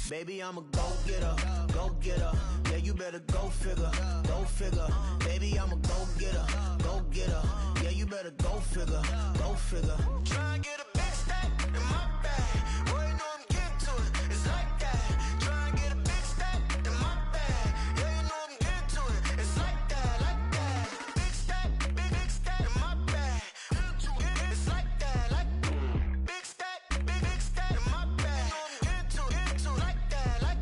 Baby, I'm a go-getter, go-getter. Yeah, you better go figure, go figure. Baby, I'm a go-getter, go-getter. Yeah, you better go figure, go figure. Try and get a big stack in my bag. Boy, you know I'm getting to it. It's like that. Try and get a big stack in my bag. Yeah, you know I'm getting to it. It's like that, like that. Big stack in my bag. It's like that, like big stack in my bag. You know I'm getting to it, like that, like.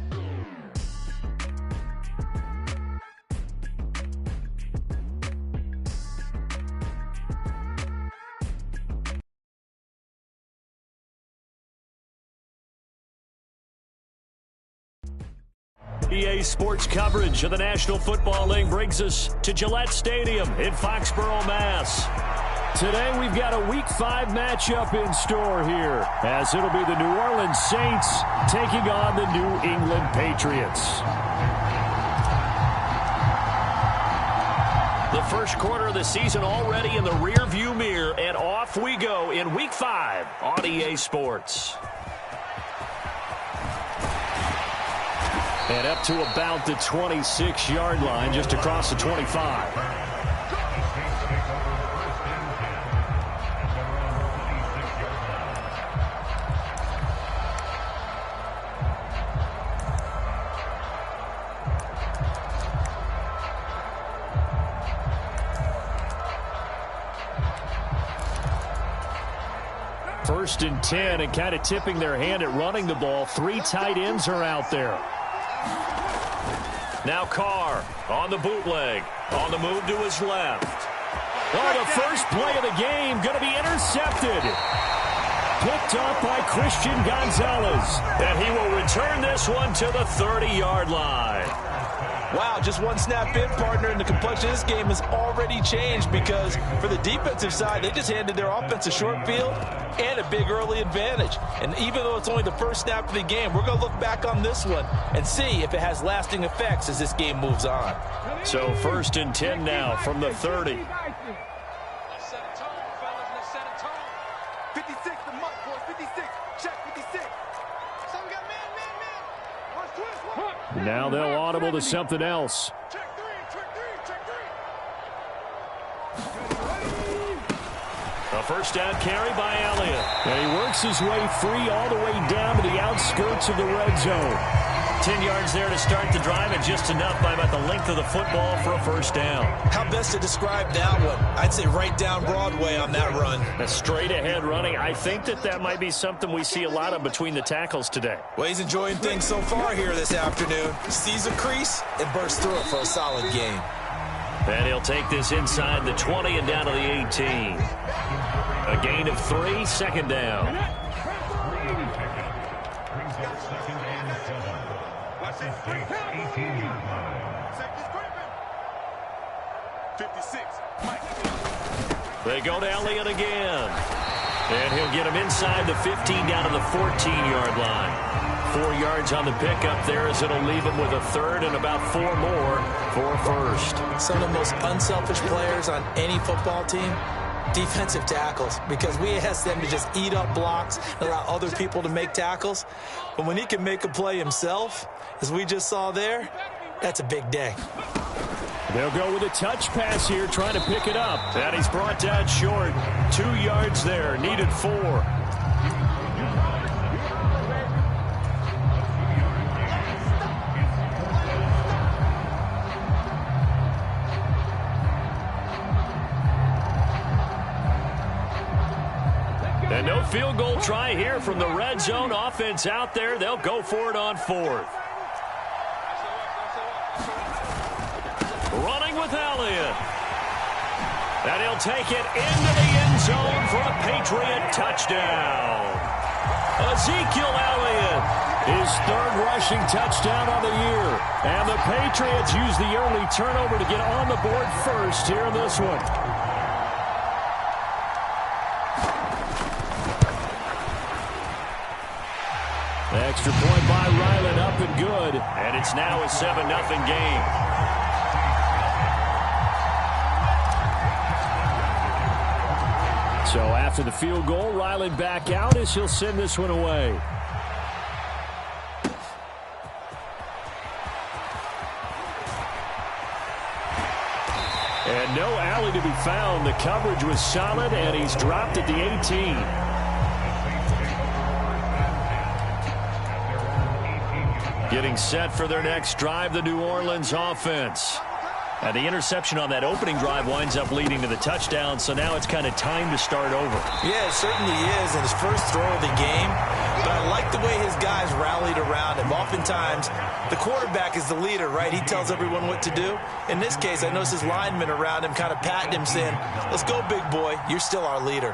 EA Sports coverage of the National Football League brings us to Gillette Stadium in Foxborough, Mass. Today we've got a Week 5 matchup in store here, as it'll be the New Orleans Saints taking on the New England Patriots. The first quarter of the season already in the rearview mirror, and off we go in Week 5 on EA Sports. And up to about the 26-yard line, just across the 25. First and 10, and kind of tipping their hand at running the ball. 3 tight ends are out there. Now Carr on the bootleg, on the move to his left. Oh, the first play of the game going to be intercepted. Picked up by Christian Gonzalez. And he will return this one to the 30-yard line. Wow, just one snap in, partner, and the complexion of this game has already changed because for the defensive side, they just handed their offense a short field and a big early advantage. And even though it's only the first snap of the game, we're going to look back on this one and see if it has lasting effects as this game moves on. So first and 10 now from the 30. Now they'll audible to something else. A first down carry by Elliott. And he works his way free all the way down to the outskirts of the red zone. 10 yards there to start the drive, and just enough by about the length of the football for a first down. How best to describe that one? I'd say right down Broadway on that run. A straight ahead running. I think that might be something we see a lot of between the tackles today. Well, he's enjoying things so far here this afternoon. Sees a crease and bursts through it for a solid game. And he'll take this inside the 20 and down to the 18. A gain of 3, second down. They go to Elliott again. And he'll get him inside the 15 down to the 14-yard line. 4 yards on the pickup there as it'll leave him with a third and about 4 more for a first. Some of the most unselfish players on any football team, defensive tackles, because we ask them to just eat up blocks and allow other people to make tackles. But when he can make a play himself, as we just saw there, that's a big day. They'll go with a touch pass here, trying to pick it up. And he's brought down short. 2 yards there, needed 4. And no field goal try here from the red zone. Offense out there. They'll go for it on 4th. Running with Elliott. And he'll take it into the end zone for a Patriot touchdown. Ezekiel Elliott, his 3rd rushing touchdown on the year. And the Patriots use the early turnover to get on the board first here in this one. The extra point by Ryland up and good. And it's now a 7-0 game. So after the field goal, Ryland back out as he'll send this one away. And no alley to be found. The coverage was solid, and he's dropped at the 18. Getting set for their next drive, the New Orleans offense. And the interception on that opening drive winds up leading to the touchdown, so now it's kind of time to start over. Yeah, it certainly is in his first throw of the game. But I like the way his guys rallied around him. Oftentimes, the quarterback is the leader, right? He tells everyone what to do. In this case, I notice his linemen around him kind of patting him, saying, let's go, big boy. You're still our leader.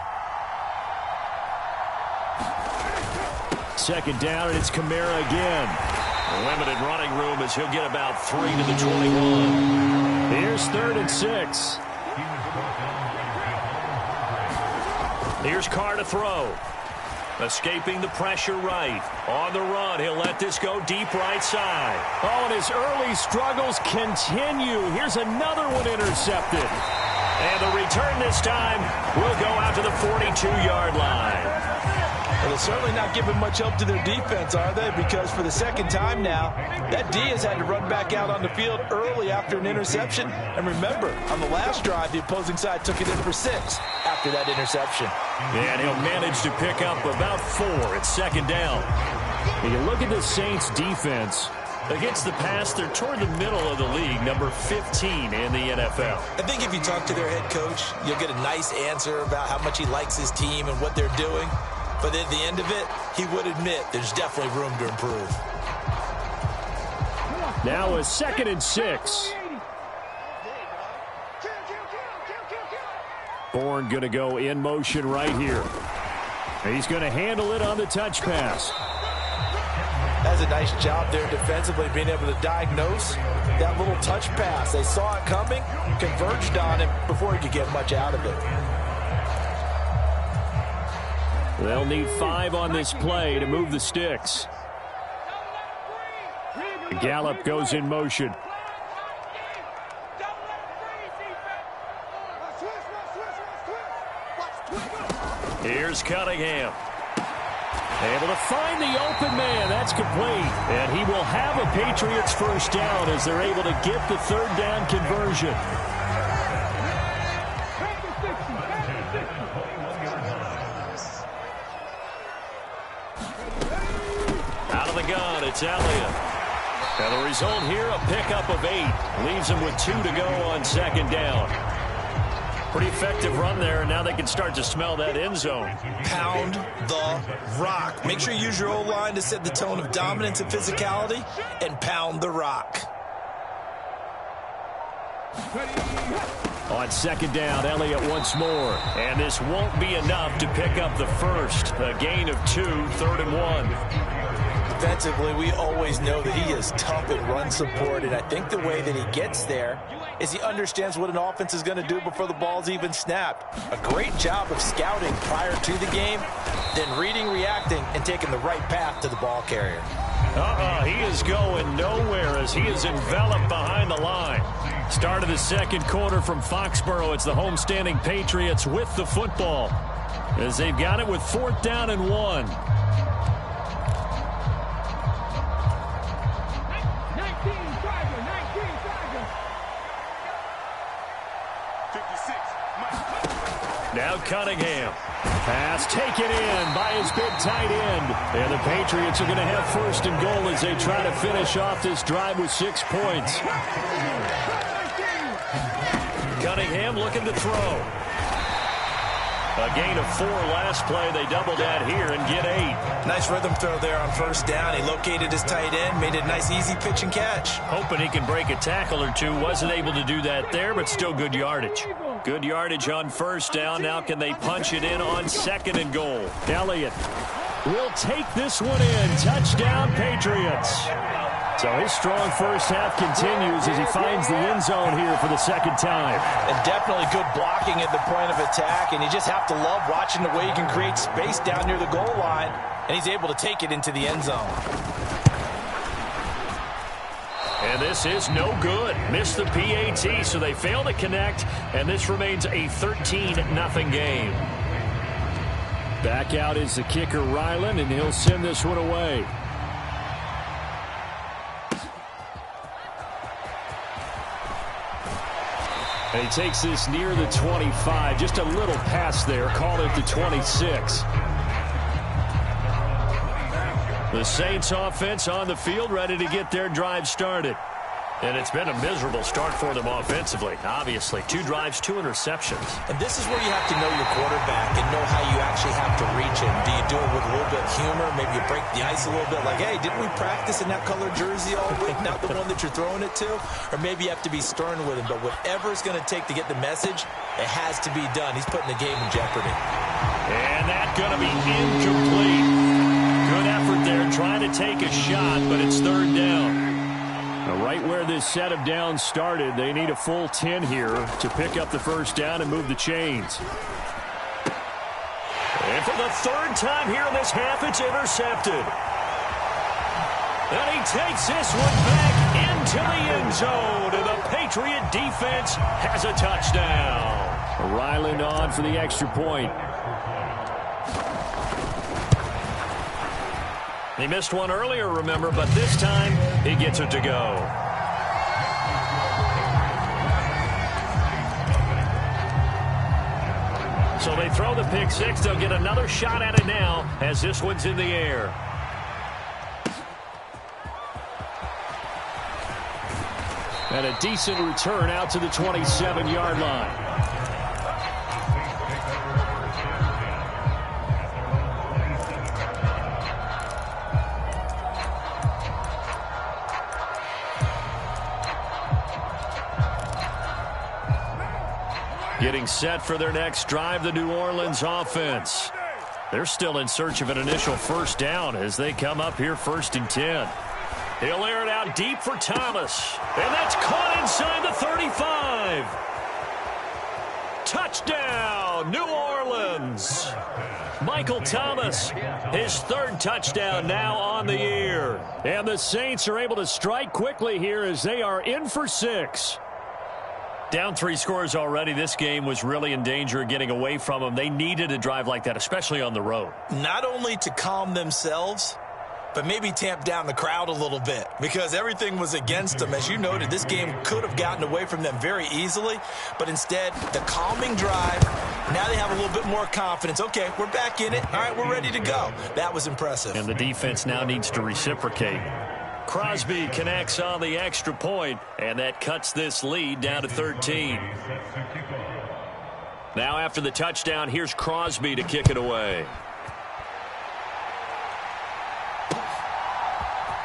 Second down, and it's Kamara again. Limited running room as he'll get about 3 to the 21. Here's 3rd and 6. Here's Carr to throw. Escaping the pressure right. On the run, he'll let this go deep right side. Oh, and his early struggles continue. Here's another one intercepted. And the return this time will go out to the 42-yard line. Well, they're certainly not giving much help to their defense, are they? Because for the second time now, that D has had to run back out on the field early after an interception. And remember, on the last drive, the opposing side took it in for 6 after that interception. And he'll manage to pick up about 4 at second down. When you look at the Saints defense, against the pass, they're toward the middle of the league, number 15 in the NFL. I think if you talk to their head coach, you'll get a nice answer about how much he likes his team and what they're doing. But at the end of it, he would admit there's definitely room to improve. Now a 2nd and 6. Bourne going to go in motion right here. He's going to handle it on the touch pass. That's a nice job there defensively, being able to diagnose that little touch pass. They saw it coming, converged on him before he could get much out of it. They'll need 5 on this play to move the sticks. Gallup goes in motion. Here's Cunningham. Able to find the open man. That's complete. And he will have a Patriots first down as they're able to get the 3rd down conversion. Out of the gun, it's Elliott. And the result here, a pickup of 8. Leaves him with 2 to go on second down. Pretty effective run there, and now they can start to smell that end zone. Pound the rock. Make sure you use your O-line to set the tone of dominance and physicality, and pound the rock. On second down, Elliott once more. And this won't be enough to pick up the first. A gain of 2, 3rd and 1. Defensively, we always know that he is tough in run support, and I think the way that he gets there is he understands what an offense is going to do before the ball's even snapped. A great job of scouting prior to the game, then reading, reacting, and taking the right path to the ball carrier. He is going nowhere as he is enveloped behind the line. Start of the second quarter from Foxborough. It's the homestanding Patriots with the football as they've got it with 4th down and 1. Now Cunningham. Pass taken in by his big tight end. And the Patriots are going to have 1st and goal as they try to finish off this drive with 6 points. Cunningham looking to throw. A gain of 4 last play. They double that here and get 8. Nice rhythm throw there on 1st down. He located his tight end, made it a nice easy pitch and catch. Hoping he can break a tackle or 2. Wasn't able to do that there, but still good yardage. Good yardage on 1st down. Now can they punch it in on 2nd and goal? Elliott will take this one in. Touchdown, Patriots. So his strong first half continues as he finds the end zone here for the 2nd time. And definitely good blocking at the point of attack, and you just have to love watching the way he can create space down near the goal line, and he's able to take it into the end zone. And this is no good. Missed the PAT, so they fail to connect, and this remains a 13-0 game. Back out is the kicker, Ryland, and he'll send this one away. And he takes this near the 25. Just a little pass there. Call it the 26. The Saints offense on the field, ready to get their drive started. And it's been a miserable start for them offensively, obviously. 2 drives, 2 interceptions. And this is where you have to know your quarterback and know how you actually have to reach him. Do you do it with a little bit of humor? Maybe you break the ice a little bit, like, hey, didn't we practice in that colored jersey all week, not the one that you're throwing it to? Or maybe you have to be stern with him. But whatever it's going to take to get the message, it has to be done. He's putting the game in jeopardy. And that's going to be incomplete. Good effort there, trying to take a shot, but it's 3rd down. Right where this set of downs started, they need a full 10 here to pick up the 1st down and move the chains. And for the 3rd time here in this half, it's intercepted. And he takes this one back into the end zone, and the Patriot defense has a touchdown. Ryland on for the extra point. He missed one earlier, remember, but this time he gets it to go. So they throw the pick 6. They'll get another shot at it now as this one's in the air. And a decent return out to the 27-yard line. Getting set for their next drive, the New Orleans offense. They're still in search of an initial 1st down as they come up here 1st and 10. He'll air it out deep for Thomas. And that's caught inside the 35. Touchdown, New Orleans. Michael Thomas, his 3rd touchdown now on the year. And the Saints are able to strike quickly here as they are in for 6. Down 3 scores already. This game was really in danger of getting away from them. They needed a drive like that, especially on the road. Not only to calm themselves, but maybe tamp down the crowd a little bit because everything was against them. As you noted, this game could have gotten away from them very easily, but instead, the calming drive, now they have a little bit more confidence. Okay, we're back in it. All right, we're ready to go. That was impressive. And the defense now needs to reciprocate. Crosby connects on the extra point, and that cuts this lead down to 13. Now after the touchdown, here's Crosby to kick it away.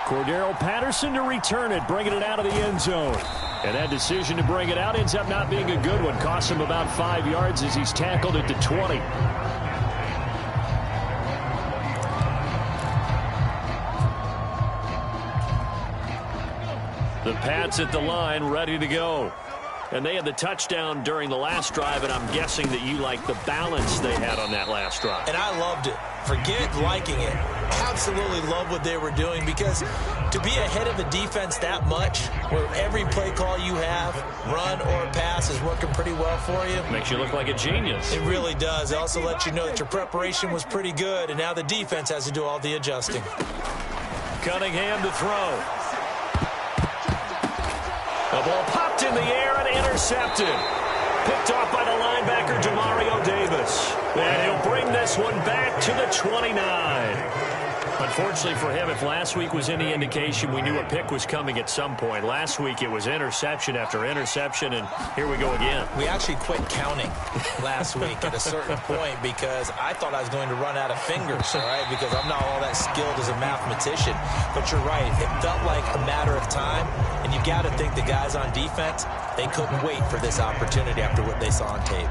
Cordero Patterson to return it, bringing it out of the end zone. And that decision to bring it out ends up not being a good one. Costs him about 5 yards as he's tackled at the 20. The Pats at the line, ready to go. And they had the touchdown during the last drive, and I'm guessing that you like the balance they had on that last drive. And I loved it. Forget liking it. Absolutely love what they were doing because to be ahead of a defense that much, where every play call you have, run or pass, is working pretty well for you. Makes you look like a genius. It really does. It also lets you know that your preparation was pretty good, and now the defense has to do all the adjusting. Cunningham to throw. The ball popped in the air and intercepted. Picked off by the linebacker, Demario Davis. And he'll bring this one back to the 29. Unfortunately for him, if last week was any indication, we knew a pick was coming at some point. Last week it was interception after interception, and here we go again. We actually quit counting last week at a certain point because I thought I was going to run out of fingers, all right, because I'm not all that skilled as a mathematician. But you're right. It felt like a matter of time, and you've got to think the guys on defense, they couldn't wait for this opportunity after what they saw on tape.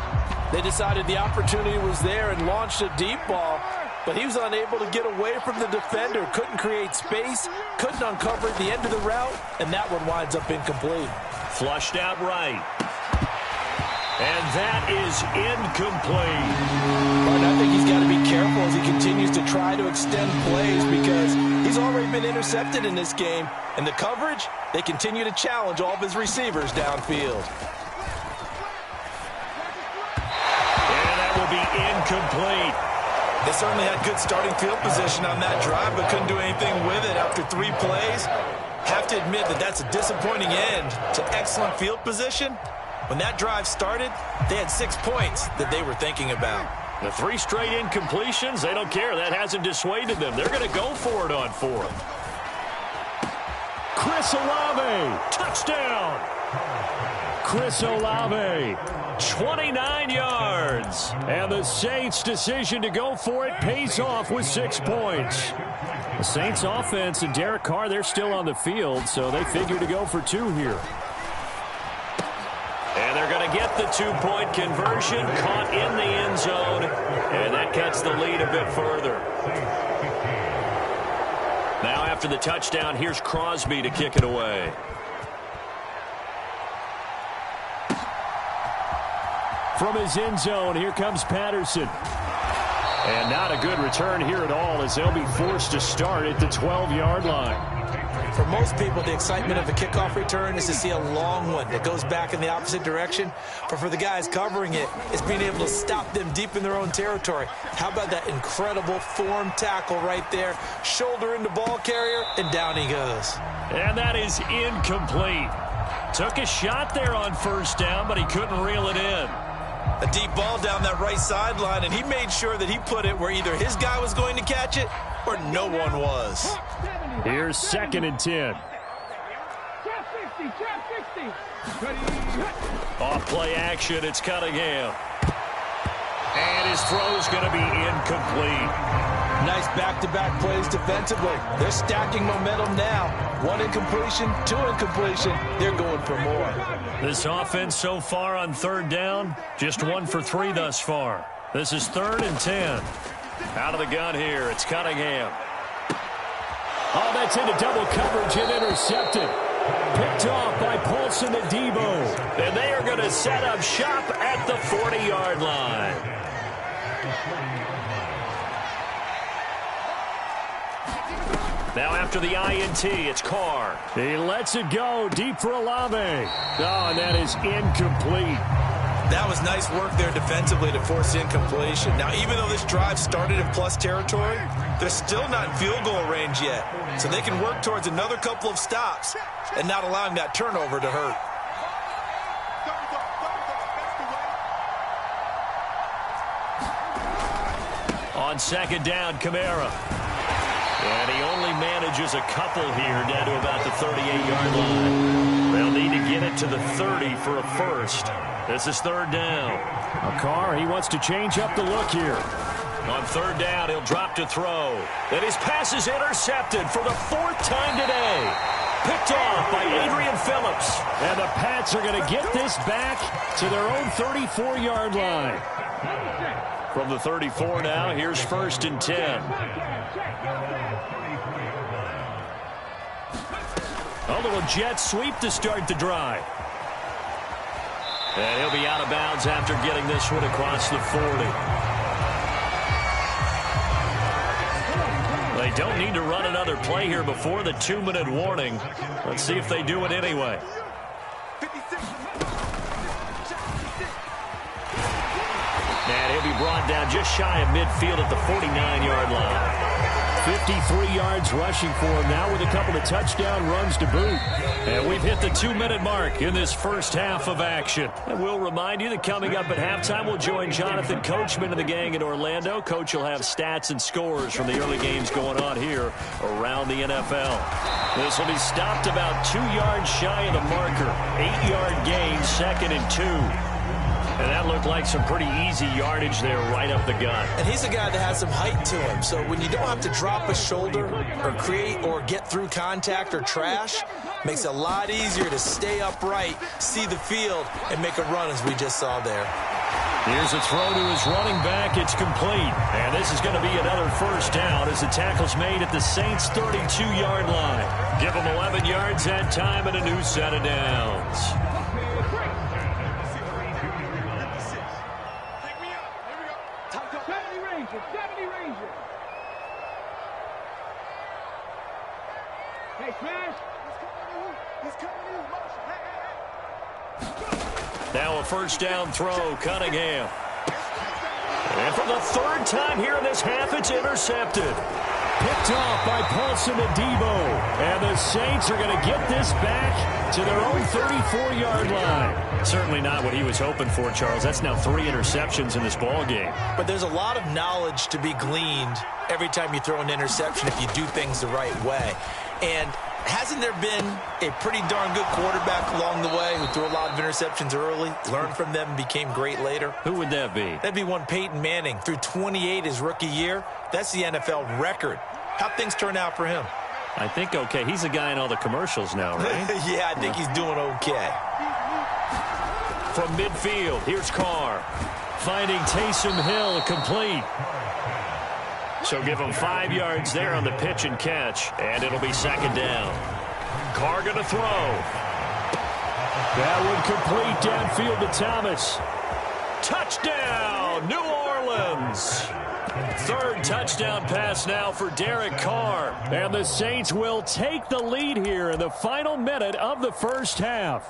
They decided the opportunity was there and launched a deep ball, but he was unable to get away from the defender, couldn't create space, couldn't uncover the end of the route, and that one winds up incomplete. Flushed out right. And that is incomplete. But I think he's got to be careful as he continues to try to extend plays because he's already been intercepted in this game, and the coverage, they continue to challenge all of his receivers downfield. And that will be incomplete. They certainly had good starting field position on that drive, but couldn't do anything with it after 3 plays. Have to admit that that's a disappointing end to excellent field position, When that drive started, they had 6 points that they were thinking about. The 3 straight incompletions, they don't care. That hasn't dissuaded them. They're going to go for it on 4th. Chris Olave, touchdown. Chris Olave, 29 yards. And the Saints' decision to go for it pays off with 6 points. The Saints' offense and Derek Carr, they're still on the field, so they figure to go for 2 here. And they're going to get the 2-point conversion, caught in the end zone, and that cuts the lead a bit further. Now after the touchdown, here's Crosby to kick it away. From his end zone, here comes Patterson. And not a good return here at all as they'll be forced to start at the 12-yard line. For most people, the excitement of a kickoff return is to see a long one that goes back in the opposite direction. But for the guys covering it, it's being able to stop them deep in their own territory. How about that incredible form tackle right there? Shoulder into ball carrier, and down he goes. And that is incomplete. Took a shot there on first down, but he couldn't reel it in. A deep ball down that right sideline, and he made sure that he put it where either his guy was going to catch it or no one was. Here's 2nd and 10. Off play action, it's Cunningham. And his throw's going to be incomplete. Nice back-to-back plays defensively. They're stacking momentum now. 1 incompletion, 2 incompletion. They're going for more. This offense so far on 3rd down, just 1 for 3 thus far. This is 3rd and 10. Out of the gun here, it's Cunningham. Oh, that's into double coverage and intercepted. Picked off by Paulson and Debo. And they are going to set up shop at the 40-yard line. Now after the INT, it's Carr. He lets it go deep for Olave. Oh, and that is incomplete. That was nice work there defensively to force incompletion. Now, even though this drive started in plus territory, they're still not in field goal range yet. So they can work towards another couple of stops and not allowing that turnover to hurt. On 2nd down, Kamara. And he only manages a couple here down to about the 38-yard line. They'll need to get it to the 30 for a first. This is 3rd down. Carr, he wants to change up the look here. On 3rd down, he'll drop to throw. And his pass is intercepted for the 4th time today. Picked off by Adrian Phillips. And the Pats are going to get this back to their own 34-yard line. From the 34 now, here's 1st and 10. A little jet sweep to start the drive. And he'll be out of bounds after getting this one across the 40. They don't need to run another play here before the 2-minute warning. Let's see if they do it anyway. And he'll be brought down just shy of midfield at the 49-yard line. 53 yards rushing for him now with a couple of touchdown runs to boot. And we've hit the 2-minute mark in this first half of action. And we'll remind you that coming up at halftime, we'll join Jonathan Coachman and the gang in Orlando. Coach will have stats and scores from the early games going on here around the NFL. This will be stopped about 2 yards shy of the marker. 8-yard gain, 2nd and 2. And that looked like some pretty easy yardage there right up the gut. And he's a guy that has some height to him. So when you don't have to drop a shoulder or create or get through contact or trash, makes it a lot easier to stay upright, see the field, and make a run as we just saw there. Here's a throw to his running back. It's complete. And this is going to be another first down as the tackle's made at the Saints' 32-yard line. Give them 11 yards that time and a new set of downs. Now a first down throw, Cunningham. And for the 3rd time here in this half, it's intercepted. picked off by Paulson Adebo. And the Saints are going to get this back to their own 34-yard line. Certainly not what he was hoping for, Charles. That's now 3 interceptions in this ball game. But there's a lot of knowledge to be gleaned every time you throw an interception if you do things the right way. And hasn't there been a pretty darn good quarterback along the way who threw a lot of interceptions early, learned from them, and became great later? Who would that be? That'd be one Peyton Manning. Threw 28 his rookie year. That's the NFL record. How'd things turn out for him? I think okay. He's a guy in all the commercials now, right? Yeah, I think he's doing okay. From midfield, here's Carr. Finding Taysom Hill complete. So give him 5 yards there on the pitch and catch, and it'll be 2nd down. Carr going to throw. That one complete downfield to Thomas. Touchdown, New Orleans. 3rd touchdown pass now for Derek Carr. And the Saints will take the lead here in the final minute of the first half.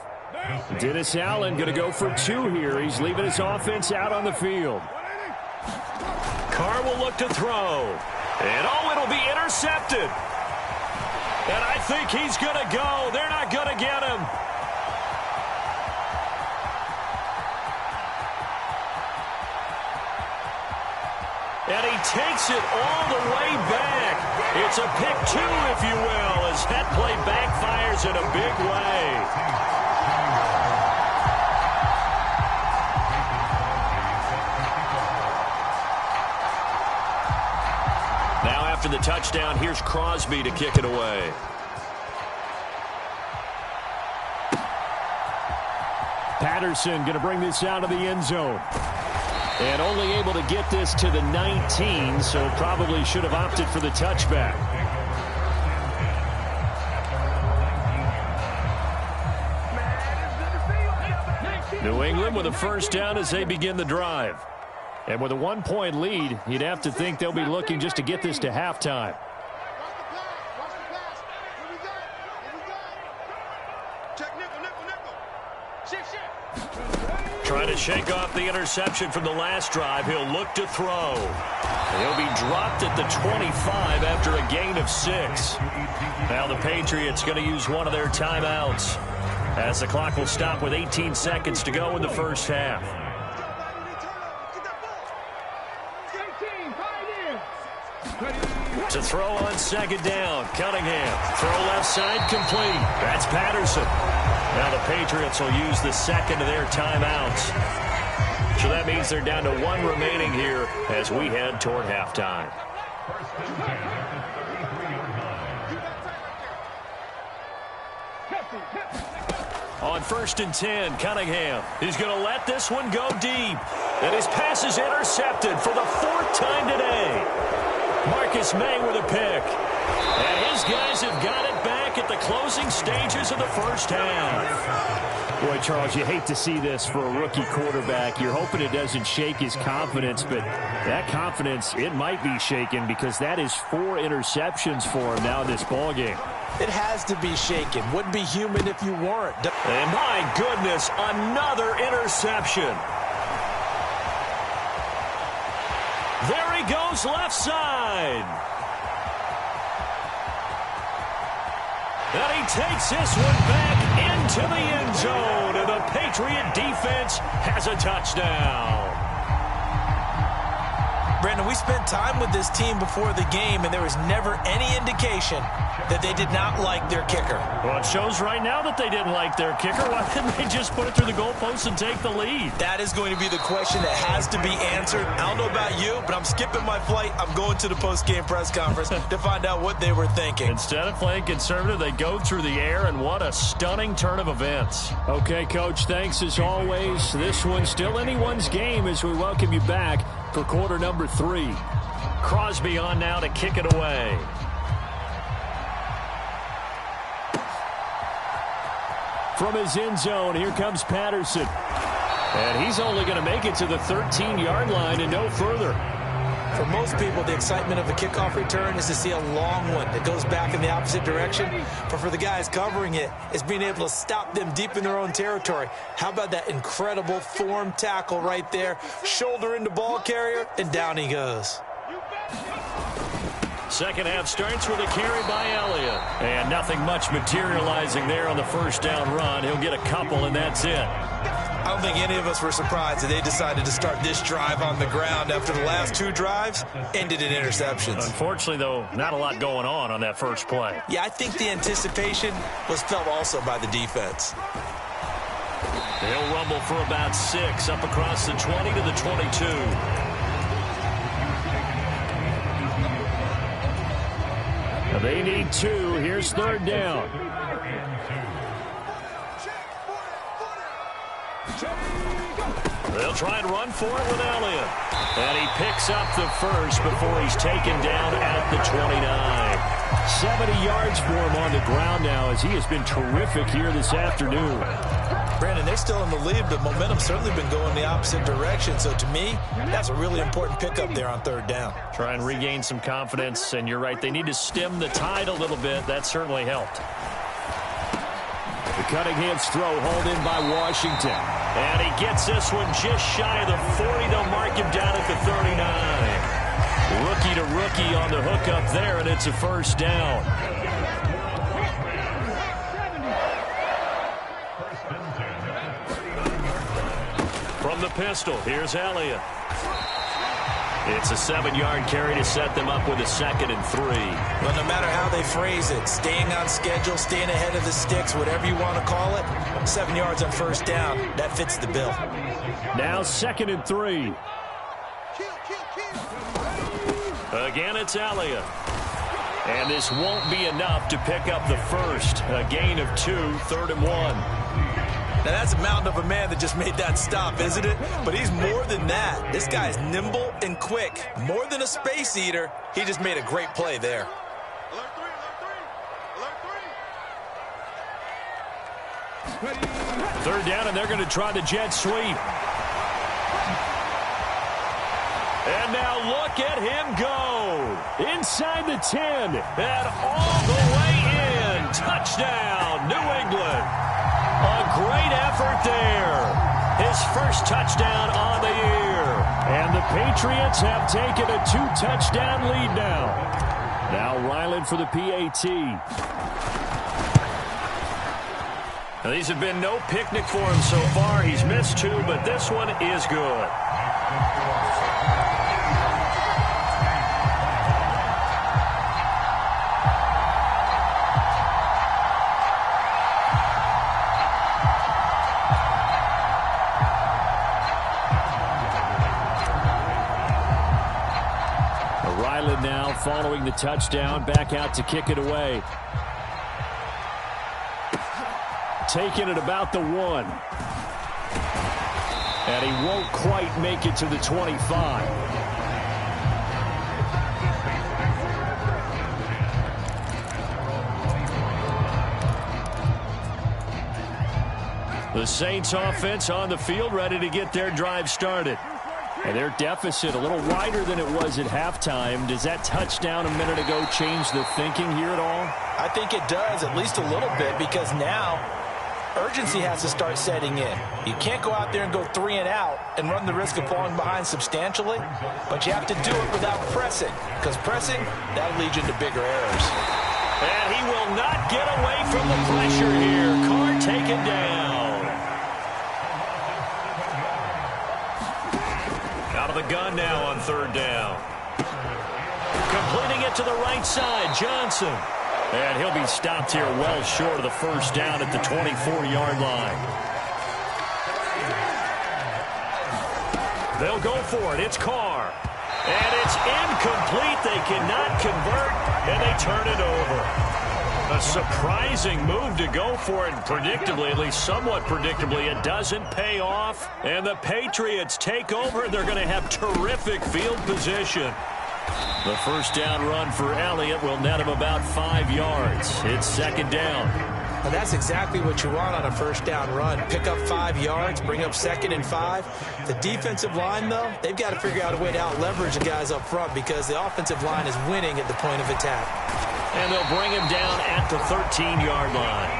Dennis Allen going to go for 2 here. He's leaving his offense out on the field. Carr will look to throw. And it'll be intercepted. And I think he's going to go. They're not going to get him. And he takes it all the way back. It's a pick 2, if you will, as that play backfires in a big way. Now after the touchdown, here's Crosby to kick it away. Patterson going to bring this out of the end zone. And only able to get this to the 19, so probably should have opted for the touchback. New England with a 1st down as they begin the drive. And with a 1-point lead, you'd have to think they'll be looking just to get this to halftime. Trying to shake off the interception from the last drive. He'll look to throw. He'll be dropped at the 25 after a gain of 6. Now the Patriots going to use one of their timeouts as the clock will stop with 18 seconds to go in the first half. To throw on 2nd down, Cunningham. Throw left side complete. That's Patterson. Now the Patriots will use the 2nd of their timeouts. So that means they're down to 1 remaining here as we head toward halftime. On 1st and 10, Cunningham. He's going to let this one go deep. And his pass is intercepted for the 4th time today. Marcus May with a pick. And his guys have got it back at the closing stages of the first half. Boy, Charles, you hate to see this for a rookie quarterback. You're hoping it doesn't shake his confidence, but that confidence, it might be shaken because that is 4 interceptions for him now in this ballgame. It has to be shaken. Wouldn't be human if you weren't. And my goodness, another interception. There he goes left side. And he takes this one back into the end zone. And the Patriot defense has a touchdown. Brandon, we spent time with this team before the game, and there was never any indication that they did not like their kicker. Well, it shows right now that they didn't like their kicker. Why didn't they just put it through the goalpost and take the lead? That is going to be the question that has to be answered. I don't know about you, but I'm skipping my flight. I'm going to the post-game press conference to find out what they were thinking. Instead of playing conservative, they go through the air, and what a stunning turn of events. Okay, Coach, thanks as always. This one's still anyone's game as we welcome you back for quarter number 3. Crosby on now to kick it away. From his end zone, here comes Patterson. And he's only going to make it to the 13-yard line and no further. For most people, the excitement of a kickoff return is to see a long one that goes back in the opposite direction. But for the guys covering it, it's being able to stop them deep in their own territory. How about that incredible form tackle right there? Shoulder into ball carrier, and down he goes. Second half starts with a carry by Elliott. And nothing much materializing there on the first down run. He'll get a couple, and that's it. I don't think any of us were surprised that they decided to start this drive on the ground after the last two drives ended in interceptions. Unfortunately, though, not a lot going on that first play. Yeah, I think the anticipation was felt also by the defense. They'll rumble for about 6 up across the 20 to the 22. They need 2. Here's third down. They'll try and run for it with Elliott. And he picks up the first before he's taken down at the 29. 70 yards for him on the ground now as he has been terrific here this afternoon. Brandon, they're still in the lead, but momentum's certainly been going the opposite direction. So to me, that's a really important pickup there on third down. Try and regain some confidence, and you're right, they need to stem the tide a little bit. That certainly helped. The Cunningham's throw hauled in by Washington. And he gets this one just shy of the 40. They'll mark him down at the 39. Rookie to rookie on the hookup there, and it's a first down. From the pistol, here's Elliott. It's a 7-yard carry to set them up with a 2nd and 3. Well, no matter how they phrase it, staying on schedule, staying ahead of the sticks, whatever you want to call it, 7 yards on first down, that fits the bill. Now 2nd and 3. Again, it's Elliott. And this won't be enough to pick up the first. A gain of 2, 3rd and 1. Now, that's a mountain of a man that just made that stop, isn't it? But he's more than that. This guy's nimble and quick. More than a space eater, he just made a great play there. Third down, and they're going to try the jet sweep. And now look at him go. Inside the 10. And all the way in. Touchdown, New England. A great effort there. His first touchdown on the year. And the Patriots have taken a 2-touchdown lead now. Now Ryland for the PAT. Now, these have been no picnic for him so far. He's missed 2, but this one is good. Now following the touchdown, back out to kick it away. Taking it about the 1. And he won't quite make it to the 25. The Saints offense on the field, ready to get their drive started. And their deficit a little wider than it was at halftime. Does that touchdown a minute ago change the thinking here at all? I think it does, at least a little bit, because now urgency has to start setting in. You can't go out there and go 3 and out and run the risk of falling behind substantially, but you have to do it without pressing, because pressing, that'll lead you into bigger errors. And he will not get away from the pressure here. Carr taken down. Out of the gun now on third down. Completing it to the right side, Johnson. And he'll be stopped here well short of the first down at the 24-yard line. They'll go for it. It's Carr. And it's incomplete. They cannot convert, and they turn it over. A surprising move to go for it, predictably, at least somewhat predictably. It doesn't pay off, and the Patriots take over. They're going to have terrific field position. The first down run for Elliott will net him about 5 yards. It's 2nd down. Well, that's exactly what you want on a first down run. Pick up 5 yards, bring up 2nd and 5. The defensive line, though, they've got to figure out a way to out-leverage the guys up front because the offensive line is winning at the point of attack. And they'll bring him down at the 13-yard line.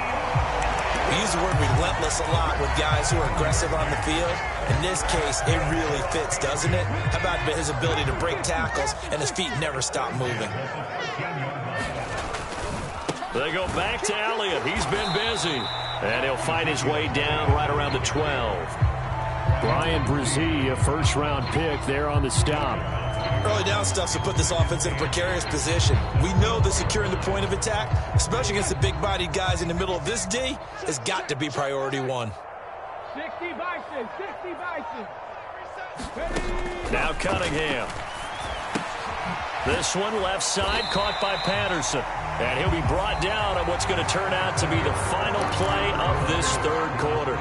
We use the word relentless a lot with guys who are aggressive on the field. In this case, it really fits, doesn't it? How about his ability to break tackles and his feet never stop moving? They go back to Elliott. He's been busy. And he'll fight his way down right around the 12. Brian Brzee, a first-round pick there on the stop. Early down stuff to put this offense in a precarious position. We know that securing the point of attack, especially against the big-bodied guys in the middle of this D, has got to be priority one. 60 Bison, 60 Bison. Now Cunningham. This one left side caught by Patterson. And he'll be brought down on what's going to turn out to be the final play of this third quarter.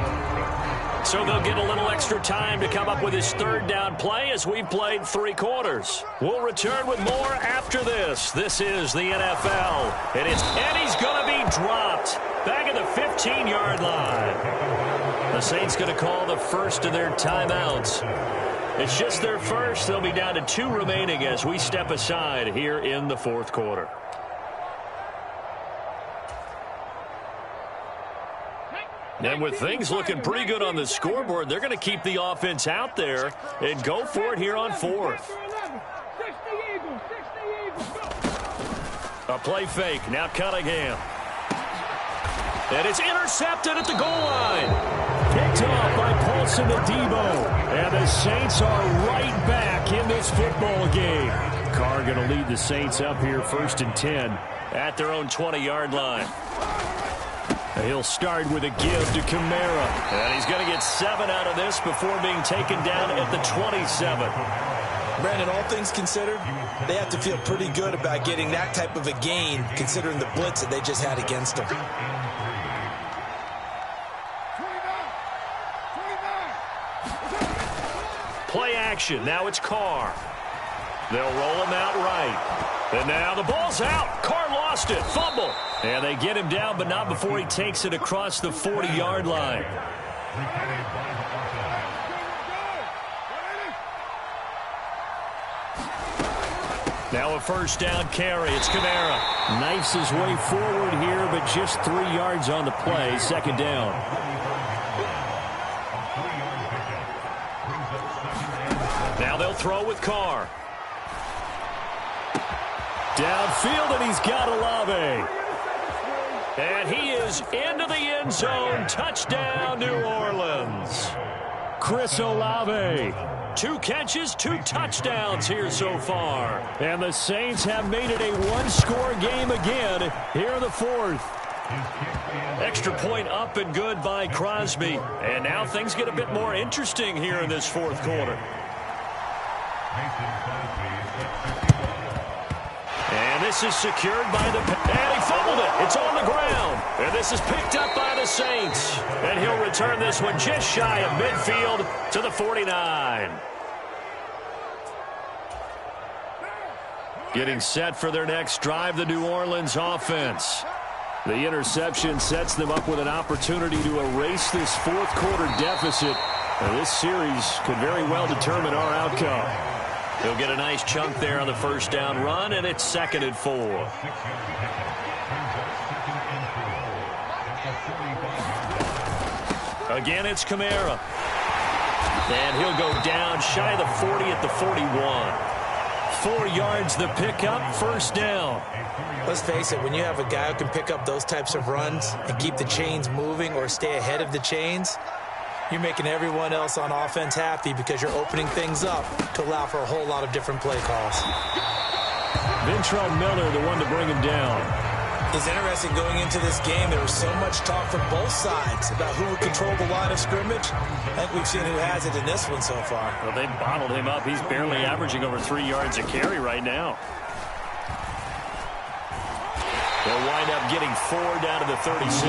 So they'll get a little extra time to come up with his third down play as we've played 3 quarters. We'll return with more after this. This is the NFL. And he's going to be dropped back at the 15-yard line. The Saints going to call the first of their timeouts. It's just their first. They'll be down to 2 remaining as we step aside here in the fourth quarter. And with things looking pretty good on the scoreboard, they're going to keep the offense out there and go for it here on fourth. A play fake. Now Cunningham. And it's intercepted at the goal line. Picked off by Paulson Adebo. And the Saints are right back in this football game. Carr going to lead the Saints up here 1st and 10 at their own 20-yard line. He'll start with a give to Kamara. And he's going to get 7 out of this before being taken down at the 27. Brandon, all things considered, they have to feel pretty good about getting that type of a gain, considering the blitz that they just had against them. Play action. Now it's Carr. They'll roll him out right. And now the ball's out. Carr lost it. Fumble. And they get him down, but not before he takes it across the 40-yard line. Now a first down carry. It's Kamara. Knifes his way forward here, but just 3 yards on the play. Second down. Now they'll throw with Carr. Downfield, and he's got Olave. And he is into the end zone. Touchdown, New Orleans. Chris Olave. 2 catches, 2 touchdowns here so far. And the Saints have made it a one-score game again here in the fourth. Extra point up and good by Crosby. And now things get a bit more interesting here in this fourth quarter. And this is secured by the... And he fumbled it. It's on the ground. And this is picked up by the Saints. And he'll return this one just shy of midfield to the 49. Getting set for their next drive, the New Orleans offense. The interception sets them up with an opportunity to erase this fourth quarter deficit. And this series could very well determine our outcome. He'll get a nice chunk there on the first down run, and it's 2nd and 4. Again, it's Kamara. And he'll go down shy of the 40 at the 41. 4 yards the pickup, first down. Let's face it, when you have a guy who can pick up those types of runs and keep the chains moving or stay ahead of the chains, you're making everyone else on offense happy because you're opening things up to allow for a whole lot of different play calls. Ventrell Miller, the one to bring him down. It's interesting going into this game. There was so much talk from both sides about who would control the line of scrimmage. I think we've seen who has it in this one so far. Well, they bottled him up. He's barely averaging over 3 yards a carry right now. They'll wind up getting 4 down to the 36.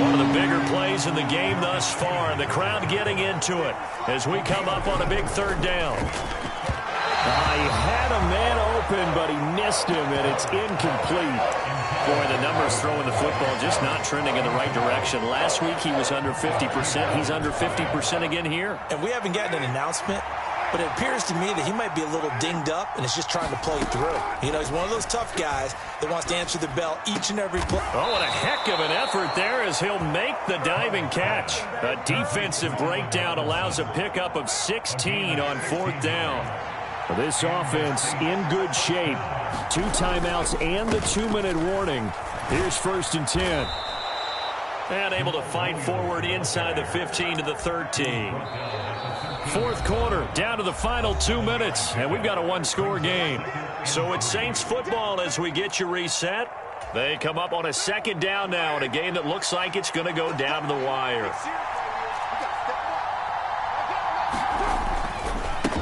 One of the bigger plays in the game thus far. The crowd getting into it as we come up on a big third down. He had a man open, but he missed him, and it's incomplete. Boy, the numbers throwing the football just not trending in the right direction. Last week he was under 50%. He's under 50% again here. And we haven't gotten an announcement, but it appears to me that he might be a little dinged up and is just trying to play through. You know, he's one of those tough guys that wants to answer the bell each and every play. Oh, and a heck of an effort there as he'll make the diving catch. A defensive breakdown allows a pickup of 16 on 4th down. This offense in good shape. 2 timeouts and the 2-minute warning. Here's 1st and 10. And able to fight forward inside the 15 to the 13. 4th quarter, down to the final 2 minutes, and we've got a 1-score game. So it's Saints football as we get you reset. They come up on a 2nd down now in a game that looks like it's going to go down to the wire.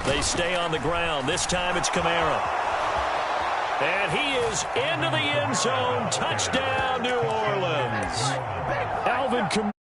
They stay on the ground. This time it's Kamara. And he is into the end zone. Touchdown, New Orleans. Alvin Kamara.